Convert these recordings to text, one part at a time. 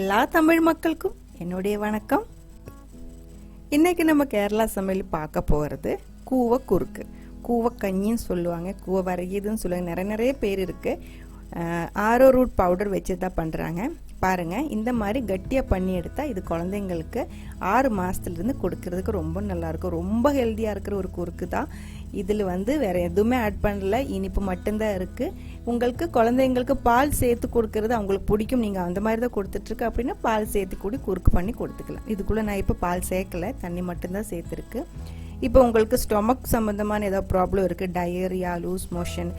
எல்லா தமிழ் மக்களுக்கும் என்னுடைய வணக்கம். இன்னைக்கு நம்ம கேரளா சமையல் பார்க்க போகிறது கூவ குறுக்கு. கூவக்கஞ்சின்னு சொல்லுவாங்க, கூவ வரையுதுன்னு சொல்லுவாங்க. நிறைய பேர் இருக்கு. ஆரோரூட் பவுடர் வச்சு தான் பண்ணுறாங்க. பாருங்கள், இந்த மாதிரி கட்டியாக பண்ணி எடுத்தால் இது குழந்தைங்களுக்கு 6 மாதத்துலேருந்து கொடுக்கறதுக்கு ரொம்ப நல்லாயிருக்கும். ரொம்ப ஹெல்த்தியாக இருக்கிற ஒரு குறுக்கு தான். இதில் வேறு எதுவுமே ஆட் பண்ணல, இனிப்பு மட்டும்தான் இருக்குது. உங்களுக்கு குழந்தைங்களுக்கு பால் சேர்த்து கொடுக்கறது அவங்களுக்கு பிடிக்கும். நீங்கள் அந்த மாதிரி தான் கொடுத்துட்ருக்கு அப்படின்னா பால் சேர்த்து கூடி குறுக்கு பண்ணி கொடுத்துக்கலாம். இதுக்குள்ளே நான் இப்போ பால் சேர்க்கலை, தண்ணி மட்டும்தான் சேர்த்துருக்கு. இப்போ உங்களுக்கு ஸ்டொமக் சம்மந்தமான ஏதாவது ப்ராப்ளம் இருக்குது, டயரியா, லூஸ் மோஷன்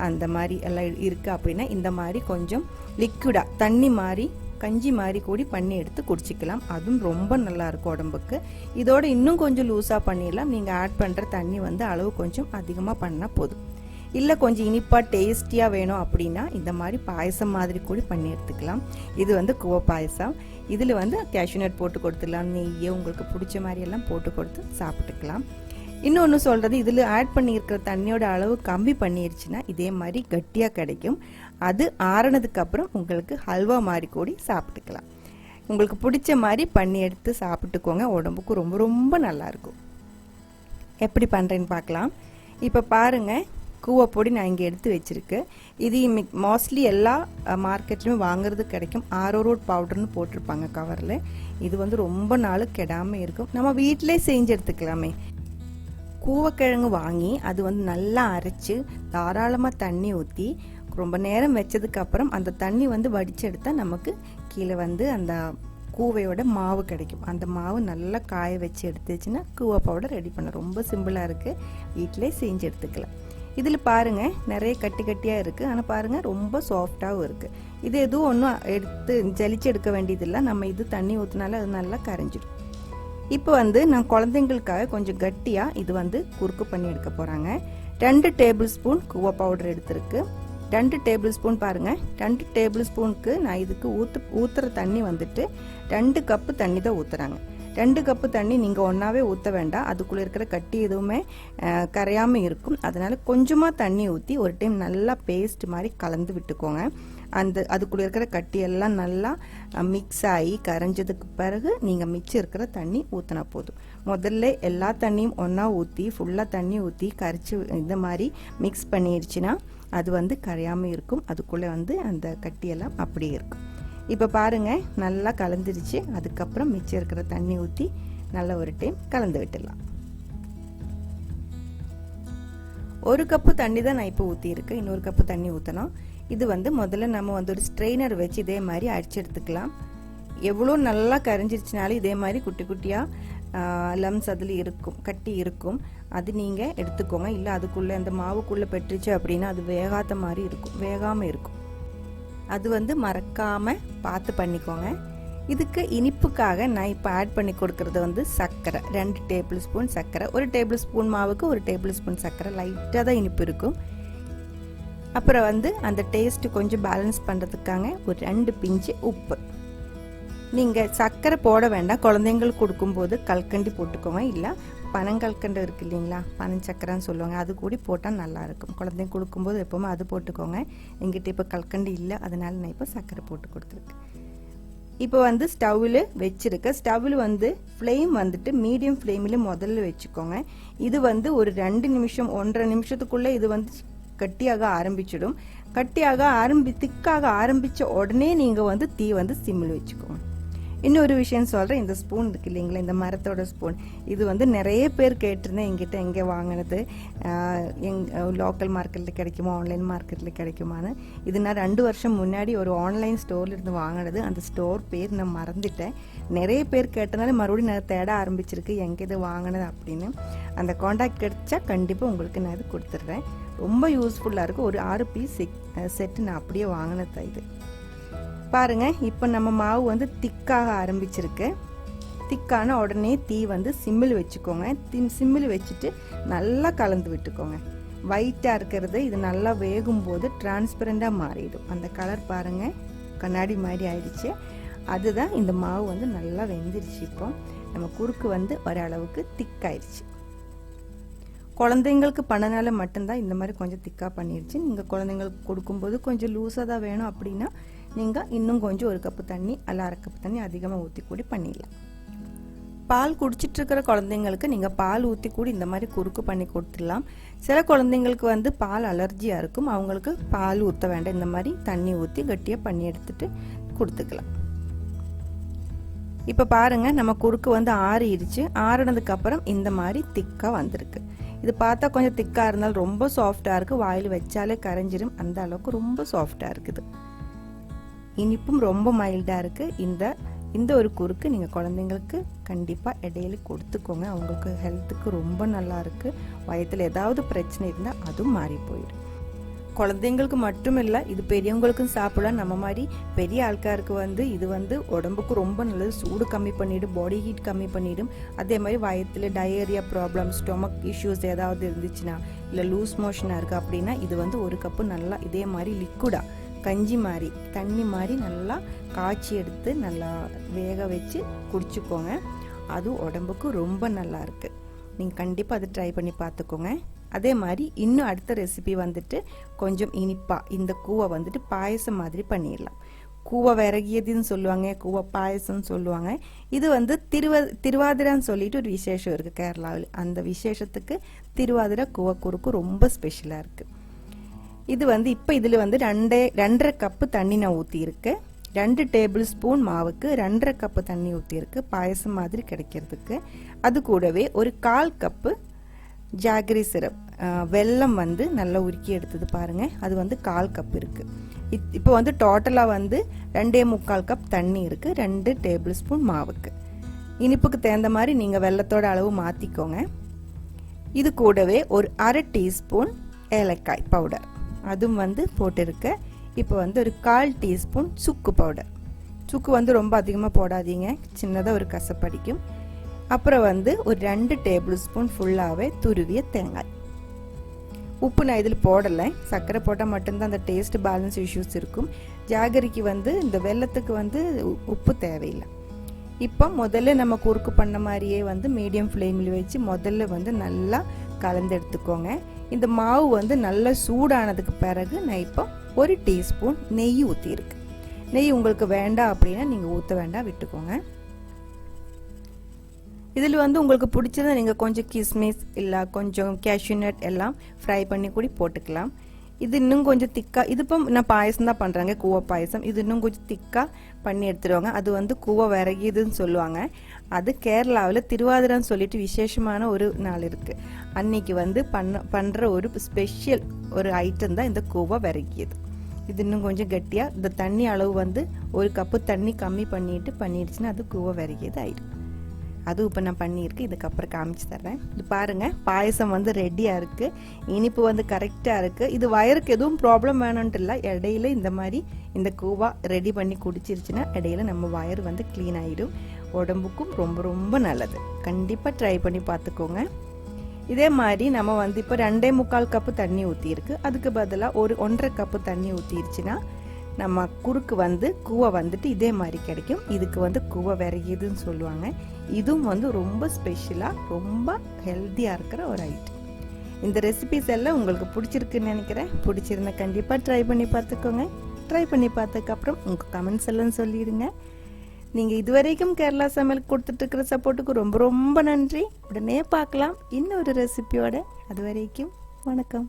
அந்த மாதிரி எல்லாம் இருக்குது அப்படின்னா இந்த மாதிரி கொஞ்சம் லிக்விடாக தண்ணி மாதிரி கஞ்சி மாதிரி கூடி பண்ணி எடுத்து குடிச்சிக்கலாம். அதுவும் ரொம்ப நல்லாயிருக்கும் உடம்புக்கு. இதோட இன்னும் கொஞ்சம் லூஸாக பண்ணிடலாம். நீங்கள் ஆட் பண்ணுற தண்ணி அளவு கொஞ்சம் அதிகமாக பண்ணால் போதும். இல்லை கொஞ்சம் இனிப்பாக டேஸ்டியாக வேணும் அப்படின்னா இந்த மாதிரி பாயசம் மாதிரி கூட பண்ணி எடுத்துக்கலாம். இது கூவ பாயசம். இதில் கேஷ்யூநட் போட்டு கொடுத்துடலாம், நெய்யை உங்களுக்கு பிடிச்ச மாதிரியெல்லாம் போட்டு கொடுத்து சாப்பிட்டுக்கலாம். இன்னொன்று சொல்கிறது, இதில் ஆட் பண்ணியிருக்கிற தண்ணியோட அளவு கம்மி பண்ணிடுச்சுன்னா இதே மாதிரி கட்டியாக கிடைக்கும். அது ஆறுனதுக்கப்புறம் உங்களுக்கு ஹல்வா மாதிரி கூடி சாப்பிட்டுக்கலாம். உங்களுக்கு பிடிச்ச மாதிரி பண்ணி எடுத்து சாப்பிட்டுக்கோங்க. உடம்புக்கு ரொம்ப ரொம்ப நல்லாயிருக்கும். எப்படி பண்ணுறேன்னு பார்க்கலாம். இப்போ பாருங்கள், கூவப்பொடி நான் இங்கே எடுத்து வச்சுருக்கேன். இது மோஸ்ட்லி எல்லா மார்க்கெட்லையும் வாங்குறது கிடைக்கும். ஆரோரூட் பவுடர்னு போட்டிருப்பாங்க கவரில். இது ரொம்ப நாள் கெடாமல் இருக்கும். நம்ம வீட்டிலே செஞ்சு எடுத்துக்கலாமே. கூவக்கிழங்கு வாங்கி அது நல்லா அரைச்சி தாராளமாக தண்ணி ஊற்றி ரொம்ப நேரம் வச்சதுக்கப்புறம் அந்த தண்ணி வடித்து எடுத்தால் நமக்கு கீழே அந்த கூவையோட மாவு கிடைக்கும். அந்த மாவு நல்லா காய வச்சு எடுத்துச்சுன்னா கூவ பவுடர் ரெடி பண்ண ரொம்ப சிம்பிளாக இருக்குது. வீட்டிலே செஞ்சு எடுத்துக்கலாம். இதில் பாருங்கள், நிறைய கட்டி கட்டியாக இருக்குது. ஆனால் பாருங்கள், ரொம்ப சாஃப்டாகவும் இருக்குது. இது எதுவும் ஒன்றும் எடுத்து ஜலிச்சு எடுக்க வேண்டியதில்லை. நம்ம இது தண்ணி ஊற்றினால அது நல்லா கரைஞ்சிடும். இப்போ நான் குழந்தைங்களுக்காக கொஞ்சம் கட்டியாக இது குறுக்கு பண்ணி எடுக்க போகிறாங்க. 2 டேபிள் ஸ்பூன் கூவ பவுடர் எடுத்துருக்கு. 2 டேபிள் ஸ்பூன் பாருங்கள், 2 டேபிள் ஸ்பூனுக்கு நான் இதுக்கு ஊற்றுற தண்ணி 2 கப்பு தண்ணி தான் ஊற்றுறாங்க. 2 கப்பு தண்ணி நீங்கள் ஒன்றாவே ஊற்ற வேண்டாம். அதுக்குள்ளே இருக்கிற கட்டி எதுவுமே கரையாமல் இருக்கும். அதனால் கொஞ்சமாக தண்ணி ஊற்றி ஒரு டைம் நல்லா பேஸ்ட் மாதிரி கலந்து விட்டுக்கோங்க. அதுக்குள்ளே இருக்கிற கட்டியெல்லாம் நல்லா மிக்ஸ் ஆகி கரைஞ்சதுக்கு பிறகு நீங்கள் மிச்சம் இருக்கிற தண்ணி ஊற்றினா போதும். முதல்ல எல்லா தண்ணியும் ஒன்றா ஊற்றி ஃபுல்லாக தண்ணி ஊற்றி கரைச்சி இந்த மாதிரி மிக்ஸ் பண்ணிடுச்சுன்னா அது கரையாமல் இருக்கும். அதுக்குள்ளே அந்த கட்டியெல்லாம் அப்படியே இருக்கும். இப்போ பாருங்கள், நல்லா கலந்துருச்சு. அதுக்கப்புறம் மிச்சம் இருக்கிற தண்ணி ஊற்றி நல்லா ஒரு டைம் கலந்து விட்டுடலாம். 1 கப்பு தண்ணி தான் நான் இப்போ ஊற்றியிருக்கேன். இன்னொரு கப்பு தண்ணி ஊற்றணும். இது முதல்ல நம்ம ஒரு ஸ்ட்ரெயினர் வச்சு இதே மாதிரி அடிச்சு எடுத்துக்கலாம். எவ்வளோ நல்லா கரைஞ்சிருச்சுனாலும் இதே மாதிரி குட்டி குட்டியாக லம்ஸ் அதில் இருக்கும், கட்டி இருக்கும். அது நீங்கள் எடுத்துக்கோங்க. இல்லை அதுக்குள்ளே அந்த மாவுக்குள்ளே பெற்றுச்சு அப்படின்னா அது வேகாத மாதிரி இருக்கும், வேகாமல் இருக்கும். அது மறக்காமல் பார்த்து பண்ணிக்கோங்க. இதுக்கு இனிப்புக்காக நான் இப்போ ஆட் பண்ணி கொடுக்கறது சர்க்கரை. 2 டேபிள் ஸ்பூன் சர்க்கரை. 1 டேபிள் ஸ்பூன் மாவுக்கு 1 டேபிள் ஸ்பூன் சர்க்கரை. லைட்டாக தான் இனிப்பு இருக்கும். அப்புறம் அந்த டேஸ்ட்டு கொஞ்சம் பேலன்ஸ் பண்ணுறதுக்காக ஒரு 2 பிஞ்சு உப்பு. நீங்கள் சர்க்கரை போட வேண்டாம். குழந்தைங்களுக்கு கொடுக்கும்போது கல்கண்டி போட்டுக்கோங்க. இல்லை பனங்கல்கண்டு இருக்குது இல்லைங்களா, பனஞ்சக்கரைன்னு சொல்லுவாங்க, அது கூடி போட்டால் நல்லாயிருக்கும். குழந்தைங்க கொடுக்கும்போது எப்போவுமே அது போட்டுக்கோங்க. எங்கிட்ட இப்போ கல்கண்டு இல்லை, அதனால நான் இப்போ சர்க்கரை போட்டு கொடுத்துருக்கேன். இப்போ ஸ்டவ்வில் வச்சுருக்க. ஸ்டவ்வில் ஃப்ளேம் மீடியம் ஃப்ளேமில் முதல்ல வச்சுக்கோங்க. இது ஒரு 2 நிமிஷம் 1.5 நிமிஷத்துக்குள்ளே இது கட்டியாக ஆரம்பிச்சிடும். திக்காக ஆரம்பித்த உடனே நீங்கள் தீ சிம்மில் வச்சுக்கோங்க. இன்னொரு விஷயம் சொல்கிறேன். இந்த ஸ்பூன் இருக்குது இல்லைங்களா, இந்த மரத்தோட ஸ்பூன், இது நிறைய பேர் கேட்டிருந்தேன் எங்கிட்ட எங்கே வாங்கினது, லோக்கல் மார்க்கெட்டில் கிடைக்குமா, ஆன்லைன் மார்க்கெட்டில் கிடைக்குமான்னு. இது நான் 2 வருஷம் முன்னாடி ஒரு ஆன்லைன் ஸ்டோரில் இருந்து வாங்கினது. அந்த ஸ்டோர் பேர் நான் மறந்துட்டேன். நிறைய பேர் கேட்டனால மறுபடியும் நான் தேட ஆரம்பிச்சிருக்கு எங்கே இது வாங்கினது அப்படின்னு. அந்த காண்டாக்ட் கிடைச்சா கண்டிப்பாக உங்களுக்கு நான் இது கொடுத்துட்றேன். ரொம்ப யூஸ்ஃபுல்லாக இருக்கும். ஒரு 6 பீஸ் செட்டு நான் அப்படியே வாங்கினது இது. பாருங்கள், இப்போ நம்ம மாவு திக்காக ஆரம்பிச்சிருக்கு. திக்கான உடனே தீ சிம்மில் வச்சுக்கோங்க. சிம்மில் வச்சுட்டு நல்லா கலந்து விட்டுக்கோங்க. ஒயிட்டாக இருக்கிறது இது நல்லா வேகும்போது டிரான்ஸ்பரண்டாக மாறிடும். அந்த கலர் பாருங்கள், கண்ணாடி மாதிரி ஆயிடுச்சு. அதுதான் இந்த மாவு நல்லா வெந்துருச்சு. இப்போ நம்ம குறுக்கு ஓரளவுக்கு திக்காயிடுச்சு. குழந்தைங்களுக்கு பண்ணனால மட்டும்தான் இந்த மாதிரி கொஞ்சம் திக்காக பண்ணிடுச்சு. நீங்கள் குழந்தைங்களுக்கு கொடுக்கும்போது கொஞ்சம் லூஸாக தான் வேணும் அப்படின்னா நீங்கள் இன்னும் கொஞ்சம் 1 கப்பு தண்ணி அல்ல 1/2 கப்பு தண்ணி அதிகமாக ஊற்றி கூடி பண்ணிடலாம். பால் குடிச்சிட்டு இருக்கிற குழந்தைங்களுக்கு நீங்கள் பால் ஊற்றி கூடி இந்த மாதிரி குறுக்கு பண்ணி கொடுத்துடலாம். சில குழந்தைங்களுக்கு வந்து பால் அலர்ஜியாக இருக்கும், அவங்களுக்கு பால் ஊற்ற வேண்டாம், இந்த மாதிரி தண்ணி ஊற்றி கட்டியாக பண்ணி எடுத்துட்டு கொடுத்துக்கலாம். இப்போ பாருங்கள், நம்ம குறுக்கு வந்து ஆறிடுச்சு. ஆறினதுக்கப்புறம் இந்த மாதிரி திக்காக வந்திருக்கு. இது பார்த்தா கொஞ்சம் திக்காக இருந்தாலும் ரொம்ப சாஃப்டாக இருக்குது, வாயில் வச்சாலே கரைஞ்சிரும், அந்த அளவுக்கு ரொம்ப சாஃப்டாக இருக்குது. இனிப்பும் ரொம்ப மைல்டாக இருக்குது. இந்த ஒரு குறுக்கு நீங்கள் குழந்தைங்களுக்கு கண்டிப்பாக இடையில கொடுத்துக்கோங்க. அவங்களுக்கு ஹெல்த்துக்கு ரொம்ப நல்லா இருக்குது. வயத்தில் ஏதாவது பிரச்சனை இருந்தால் அதுவும் மாறி போயிடும். குழந்தைங்களுக்கு மட்டும் இல்லை, இது பெரியவங்களுக்கும் சாப்பிடலாம். நம்ம மாதிரி பெரிய ஆட்காருக்கு வந்து இது வந்து உடம்புக்கு ரொம்ப நல்லது. சூடு கம்மி பண்ணிவிடும், பாடி ஹீட் கம்மி பண்ணிவிடும். அதே மாதிரி வயத்தில் டயரியா ப்ராப்ளம், ஸ்டொமக் இஷ்யூஸ் ஏதாவது இருந்துச்சுன்னா, இல்லை லூஸ் மோஷனாக இருக்குது அப்படின்னா இது வந்து 1 கப்பு நல்லா இதே மாதிரி லிக்விடாக கஞ்சி மாதிரி தண்ணி மாதிரி நல்லா காய்ச்சி எடுத்து நல்லா வேக வச்சு குடிச்சுக்கோங்க. அது உடம்புக்கு ரொம்ப நல்லா இருக்குது. நீங்கள் கண்டிப்பாக அதை ட்ரை பண்ணி பார்த்துக்கோங்க. அதே மாதிரி இன்னும் அடுத்த ரெசிபி வந்துட்டு கொஞ்சம் இனிப்பாக இந்த கூவை வந்துட்டு பாயசம் மாதிரி பண்ணிடலாம். கூவை விறகியதுன்னு சொல்லுவாங்க, கூவை பாயசம்னு சொல்லுவாங்க. இது வந்து திருவாதிரான்னு சொல்லிட்டு ஒரு விசேஷம் இருக்குது கேரளாவில். அந்த விசேஷத்துக்கு திருவாதிரை கூவா குறுக்கு ரொம்ப ஸ்பெஷலாக இருக்குது. இது வந்து இப்போ இதில் வந்து 2.5 கப்பு தண்ணி நான் ஊற்றியிருக்கேன். 2 டேபிள் ஸ்பூன் மாவுக்கு 2.5 கப்பு தண்ணி ஊற்றிருக்கு பாயசம் மாதிரி கிடைக்கிறதுக்கு. அது கூடவே ஒரு 1/4 கப்பு ஜாகரி சிரப், வெல்லம் வந்து நல்லா உருக்கி எடுத்தது பாருங்கள், அது வந்து 1/4 கப் இருக்குது. இப்போ வந்து டோட்டலாக வந்து 2.25 கப் தண்ணி இருக்குது 2 டேபிள் ஸ்பூன் மாவுக்கு. இனிப்புக்கு தகுந்த மாதிரி நீங்கள் வெல்லத்தோட அளவு மாற்றிக்கோங்க. இது கூடவே ஒரு 1/2 டீஸ்பூன் ஏலக்காய் பவுடர் அதுவும் வந்து போட்டிருக்க. இப்போ வந்து ஒரு 1/4 டீஸ்பூன் சுக்கு பவுடர். சுக்கு வந்து ரொம்ப அதிகமாக போடாதீங்க, சின்னதாக ஒரு கசப்படிக்கும். அப்புறம் வந்து ஒரு 2 டேபிள் ஸ்பூன் ஃபுல்லாகவே துருவிய தேங்காய். உப்பு நான் இதில் போடலை, சர்க்கரை போட்டால் மட்டும்தான் அந்த டேஸ்ட் பேலன்ஸ் இஷ்யூஸ் இருக்கும். ஜாகரிக்கு வந்து இந்த வெல்லத்துக்கு வந்து உப்பு தேவையில்லை. இப்போ முதல்ல நம்ம குறுக்கு பண்ண மாதிரியே வந்து மீடியம் ஃப்ளேமில் வச்சு முதல்ல வந்து நல்லா கலந்து எடுத்துக்கோங்க. இந்த மாவு வந்து நல்லா சூடானதுக்கு பிறகு நான் இப்போ 1 டீஸ்பூன் நெய் ஊற்றிருக்கு. நெய் உங்களுக்கு வேண்டாம் அப்படின்னா நீங்கள் ஊற்ற வேண்டாம், விட்டுக்கோங்க. இதில் வந்து உங்களுக்கு பிடிச்சதை நீங்கள் கொஞ்சம் கிஸ்மிஸ் இல்லை கொஞ்சம் கேஷ்யூ நட் எல்லாம் ஃப்ரை பண்ணி கூட போட்டுக்கலாம். இது இன்னும் கொஞ்சம் திக்காக, இது இப்போ நான் பாயசம் தான் பண்ணுறாங்க, கூவா பாயசம். இது இன்னும் கொஞ்சம் திக்காக பண்ணி எடுத்துருவாங்க. அது வந்து கூவா விறகியதுன்னு சொல்லுவாங்க. அது கேரளாவில் திருவாதிரான்னு சொல்லிட்டு விசேஷமான ஒரு நாள் இருக்குது. அன்னைக்கு வந்து பண்ணுற ஒரு ஸ்பெஷல் ஒரு ஐட்டம் தான் இந்த கூவா விறகியது. இது இன்னும் கொஞ்சம் கட்டியாக இந்த தண்ணி அளவு வந்து 1 கப்பு தண்ணி கம்மி பண்ணிடுச்சுன்னா அது கூவா விறகியது ஆயிடும். அதுவும் இப்போ நான் பண்ணியிருக்கேன், இதுக்கப்புறம் காமிச்சு தர்றேன். இது பாருங்கள், பாயசம் வந்து ரெடியாக இருக்குது. இனிப்பு வந்து கரெக்டாக இருக்குது. இது வயருக்கு எதுவும் ப்ராப்ளம் வேணும்ன்ட்டு இல்லை. இடையில இந்த மாதிரி இந்த கூவா ரெடி பண்ணி குடிச்சிருச்சுன்னா இடையில நம்ம வயர் வந்து க்ளீன் ஆகிடும். உடம்புக்கும் ரொம்ப ரொம்ப நல்லது. கண்டிப்பாக ட்ரை பண்ணி பார்த்துக்கோங்க. இதே மாதிரி நம்ம வந்து இப்போ 2.25 கப்பு தண்ணி ஊற்றிருக்கு. அதுக்கு பதிலாக ஒரு 1.5 கப்பு தண்ணி ஊற்றிருச்சுன்னா நம்ம குறுக்கு வந்து கூவா வந்துட்டு இதே மாதிரி கிடைக்கும். இதுக்கு வந்து கூவா விறகியதுன்னு சொல்லுவாங்க. இதுவும் வந்து ரொம்ப ஸ்பெஷலாக ரொம்ப ஹெல்த்தியாக இருக்கிற ஒரு ஐட்டம். இந்த ரெசிபிஸ் எல்லாம் உங்களுக்கு பிடிச்சிருக்குன்னு நினைக்கிறேன். பிடிச்சிருந்தா கண்டிப்பாக ட்ரை பண்ணி பார்த்துக்கோங்க. ட்ரை பண்ணி பார்த்ததுக்கப்புறம் உங்கள் கமெண்ட்ஸ் எல்லாம் சொல்லிடுங்க. நீங்கள் இதுவரைக்கும் கேரளா சமையல் கொடுத்துட்ருக்கிற சப்போர்ட்டுக்கு ரொம்ப ரொம்ப நன்றி. உடனே பார்க்கலாம் இன்னொரு ரெசிபியோட. அது வரைக்கும் வணக்கம்.